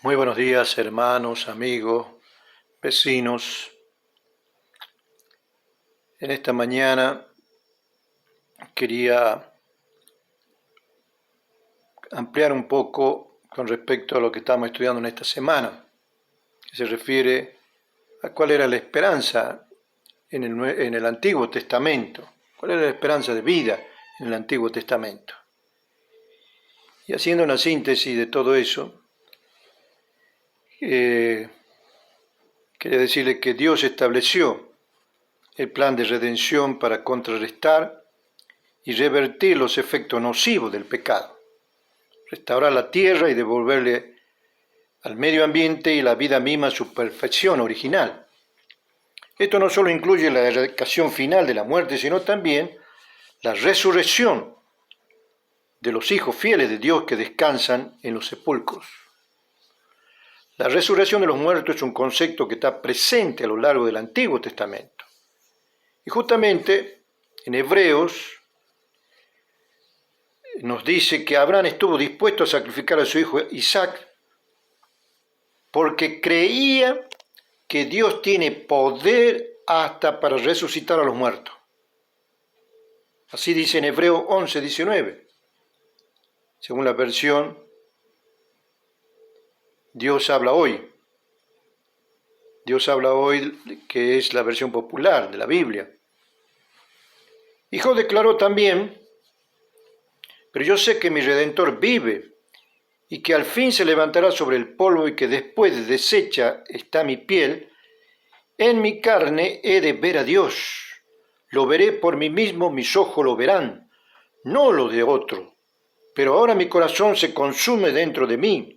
Muy buenos días, hermanos, amigos, vecinos. En esta mañana quería ampliar un poco con respecto a lo que estamos estudiando en esta semana, que se refiere a cuál era la esperanza en el Antiguo Testamento, cuál era la esperanza de vida en el Antiguo Testamento. Y haciendo una síntesis de todo eso, quería decirle que Dios estableció el plan de redención para contrarrestar y revertir los efectos nocivos del pecado, restaurar la tierra y devolverle al medio ambiente y la vida misma su perfección original. Esto no solo incluye la erradicación final de la muerte, sino también la resurrección de los hijos fieles de Dios que descansan en los sepulcros. La resurrección de los muertos es un concepto que está presente a lo largo del Antiguo Testamento. Y justamente en Hebreos nos dice que Abraham estuvo dispuesto a sacrificar a su hijo Isaac porque creía que Dios tiene poder hasta para resucitar a los muertos. Así dice en Hebreos 11:19. Según la versión Dios habla hoy. Dios habla hoy, que es la versión popular de la Biblia. Y Job declaró también: pero yo sé que mi Redentor vive y que al fin se levantará sobre el polvo y que después de deshecha está mi piel, en mi carne he de ver a Dios. Lo veré por mí mismo, mis ojos lo verán, no lo de otro. Pero ahora mi corazón se consume dentro de mí.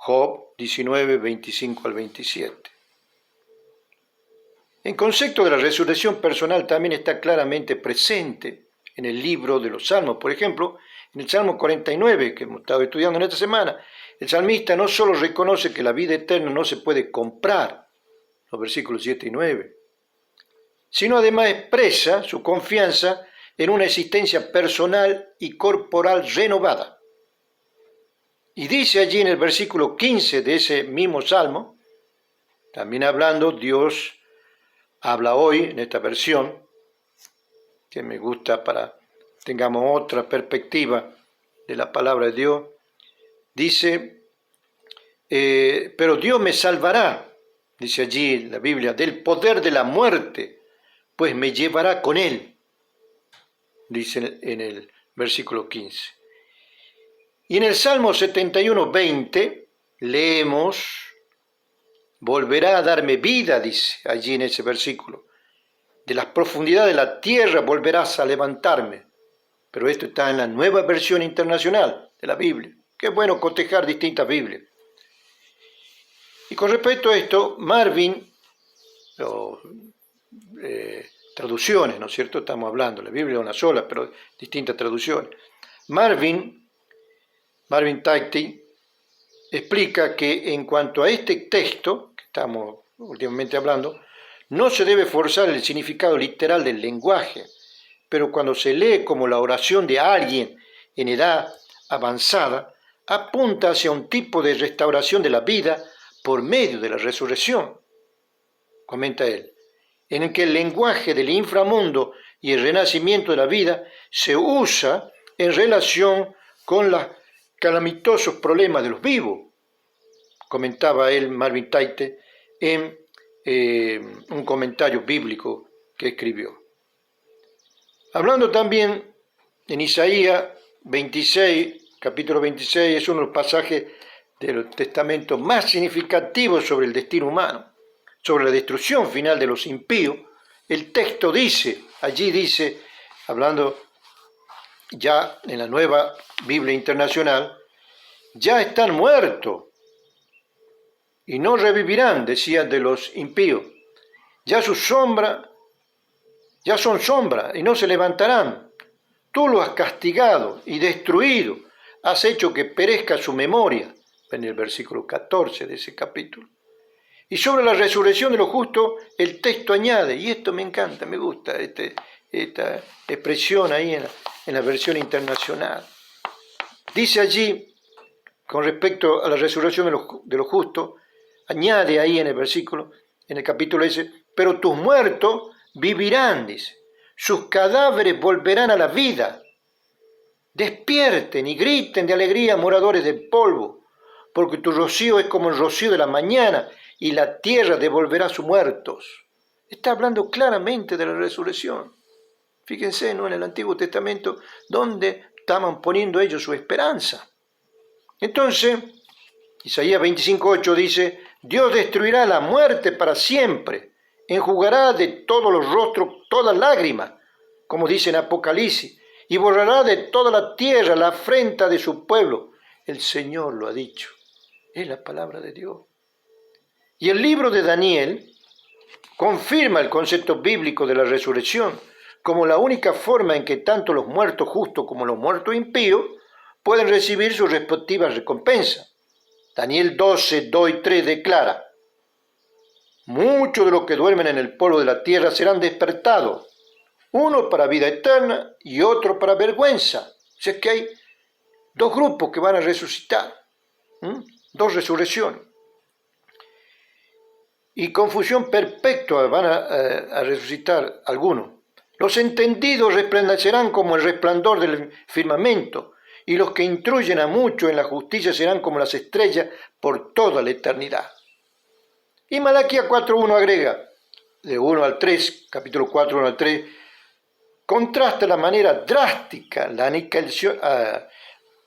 Job 19, 25 al 27. En concepto de la resurrección personal también está claramente presente en el libro de los Salmos. Por ejemplo, en el Salmo 49, que hemos estado estudiando en esta semana, el salmista no solo reconoce que la vida eterna no se puede comprar, los versículos 7 y 9, sino además expresa su confianza en una existencia personal y corporal renovada. Y dice allí en el versículo 15 de ese mismo Salmo, también hablando, Dios habla hoy en esta versión, que me gusta para que tengamos otra perspectiva de la palabra de Dios, dice, pero Dios me salvará, dice allí en la Biblia, del poder de la muerte, pues me llevará con él, dice en el versículo 15. Y en el Salmo 71, 20, leemos, volverá a darme vida, dice allí en ese versículo. De las profundidades de la tierra volverás a levantarme. Pero esto está en la nueva versión internacional de la Biblia. Qué bueno cotejar distintas Biblias. Y con respecto a esto, Marvin, traducciones, ¿no es cierto? Estamos hablando, la Biblia es una sola, pero distintas traducciones. Marvin Taitti explica que en cuanto a este texto, que estamos últimamente hablando, no se debe forzar el significado literal del lenguaje, pero cuando se lee como la oración de alguien en edad avanzada, apunta hacia un tipo de restauración de la vida por medio de la resurrección. Comenta él, en el que el lenguaje del inframundo y el renacimiento de la vida se usa en relación con los calamitosos problemas de los vivos. Comentaba él, Marvin Taitti, en un comentario bíblico que escribió. Hablando también en Isaías 26, capítulo 26, es uno de los pasajes del Testamento más significativos sobre el destino humano, sobre la destrucción final de los impíos. El texto dice, allí dice, hablando ya en la nueva Biblia internacional, ya están muertos y no revivirán, decían de los impíos. Ya su sombra, ya son sombra y no se levantarán. Tú lo has castigado y destruido, has hecho que perezca su memoria, en el versículo 14 de ese capítulo. Y sobre la resurrección de los justos, el texto añade, y esto me encanta, me gusta, esta expresión ahí en la versión internacional. Dice allí, con respecto a la resurrección de los justos, añade ahí en el versículo, en el capítulo ese, pero tus muertos vivirán, dice, sus cadáveres volverán a la vida. Despierten y griten de alegría, moradores del polvo, porque tu rocío es como el rocío de la mañana, y la tierra devolverá sus muertos. Está hablando claramente de la resurrección. Fíjense, ¿no?, en el Antiguo Testamento, donde estaban poniendo ellos su esperanza. Entonces, Isaías 25:8 dice, Dios destruirá la muerte para siempre, enjugará de todos los rostros toda lágrima, como dice en Apocalipsis, y borrará de toda la tierra la afrenta de su pueblo. El Señor lo ha dicho. Es la palabra de Dios. Y el libro de Daniel confirma el concepto bíblico de la resurrección como la única forma en que tanto los muertos justos como los muertos impíos pueden recibir sus respectivas recompensas. Daniel 12, 2 y 3 declara, muchos de los que duermen en el polvo de la tierra serán despertados, uno para vida eterna y otro para vergüenza. O sea que hay dos grupos que van a resucitar, dos resurrecciones. Y confusión perpetua van a resucitar algunos. Los entendidos resplandecerán como el resplandor del firmamento, y los que instruyen a muchos en la justicia serán como las estrellas por toda la eternidad. Y Malaquías 4.1 agrega, de 1 al 3, capítulo 4, 1 al 3, contrasta la manera drástica, la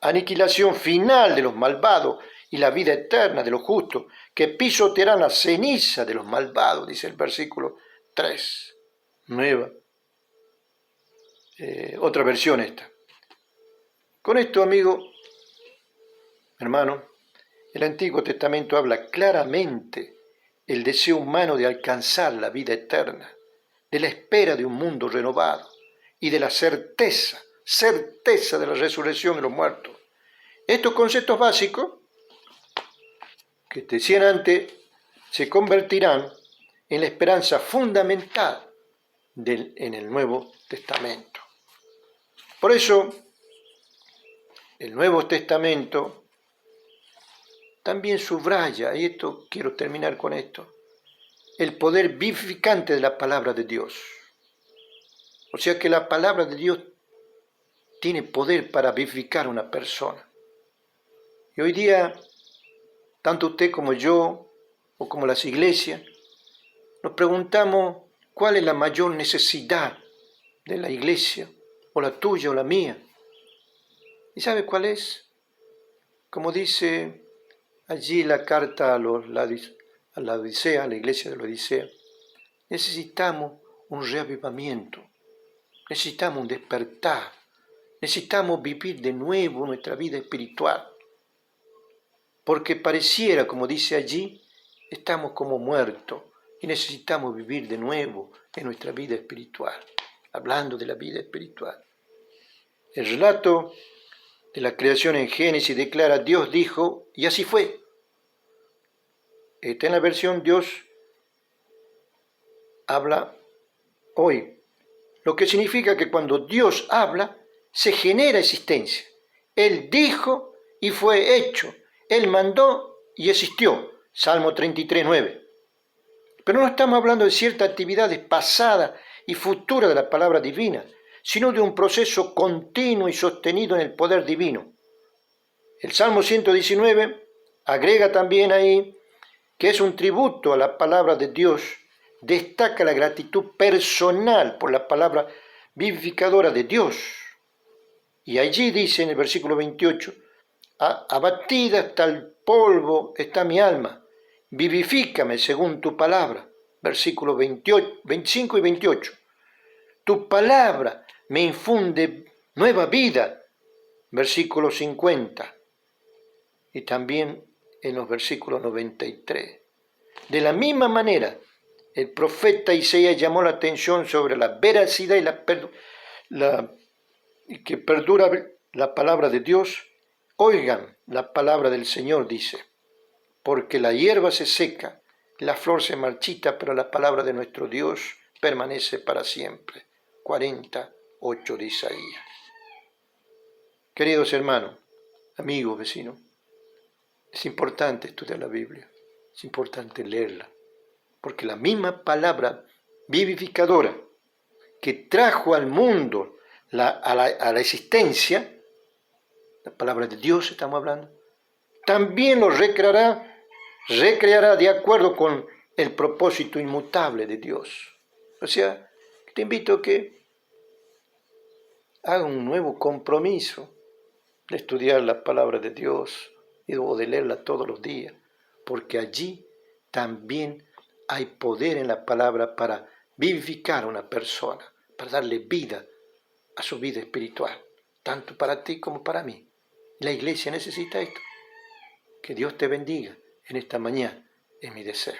aniquilación final de los malvados y la vida eterna de los justos, que pisotearán la ceniza de los malvados, dice el versículo 3. Nueva. Otra versión esta. Con esto, amigo, hermano, el Antiguo Testamento habla claramente el deseo humano de alcanzar la vida eterna, de la espera de un mundo renovado y de la certeza de la resurrección de los muertos. Estos conceptos básicos, que te decían antes, se convertirán en la esperanza fundamental en el Nuevo Testamento. Por eso, el Nuevo Testamento también subraya, y esto quiero terminar con esto, el poder vivificante de la palabra de Dios. O sea que la palabra de Dios tiene poder para vivificar a una persona. Y hoy día, tanto usted como yo, o como las iglesias, nos preguntamos cuál es la mayor necesidad de la iglesia, o la tuya o la mía. ¿Y sabe cuál es? Como dice allí la carta a la Odisea, a la iglesia de la Odisea, necesitamos un reavivamiento, necesitamos un despertar, necesitamos vivir de nuevo nuestra vida espiritual, porque pareciera, como dice allí, estamos como muertos y necesitamos vivir de nuevo en nuestra vida espiritual, hablando de la vida espiritual. El relato de la creación en Génesis declara, Dios dijo, y así fue. Esta es la versión Dios habla hoy, lo que significa que cuando Dios habla, se genera existencia. Él dijo y fue hecho. Él mandó y existió. Salmo 33:9. Pero no estamos hablando de ciertas actividades pasadas y futuras de la palabra divina, sino de un proceso continuo y sostenido en el poder divino. El Salmo 119 agrega también ahí que es un tributo a la palabra de Dios, destaca la gratitud personal por la palabra vivificadora de Dios. Y allí dice en el versículo 28, abatida hasta el polvo está mi alma, vivifícame según tu palabra. Versículos 25 y 28. Tu palabra me infunde nueva vida. Versículo 50. Y también en los versículos 93. De la misma manera, el profeta Isaías llamó la atención sobre la veracidad y que perdura la palabra de Dios. Oigan la palabra del Señor, dice, porque la hierba se seca, la flor se marchita, pero la palabra de nuestro Dios permanece para siempre. 48 de Isaías. Queridos hermanos, amigos, vecinos, Es importante estudiar la Biblia, es importante leerla, porque la misma palabra vivificadora que trajo al mundo a la existencia, la palabra de Dios estamos hablando, también lo recreará de acuerdo con el propósito inmutable de Dios. O sea, te invito a que haga un nuevo compromiso de estudiar la palabra de Dios o de leerla todos los días, porque allí también hay poder en la palabra para vivificar a una persona, para darle vida a su vida espiritual, tanto para ti como para mí. La iglesia necesita esto. Que Dios te bendiga en esta mañana, es mi deseo.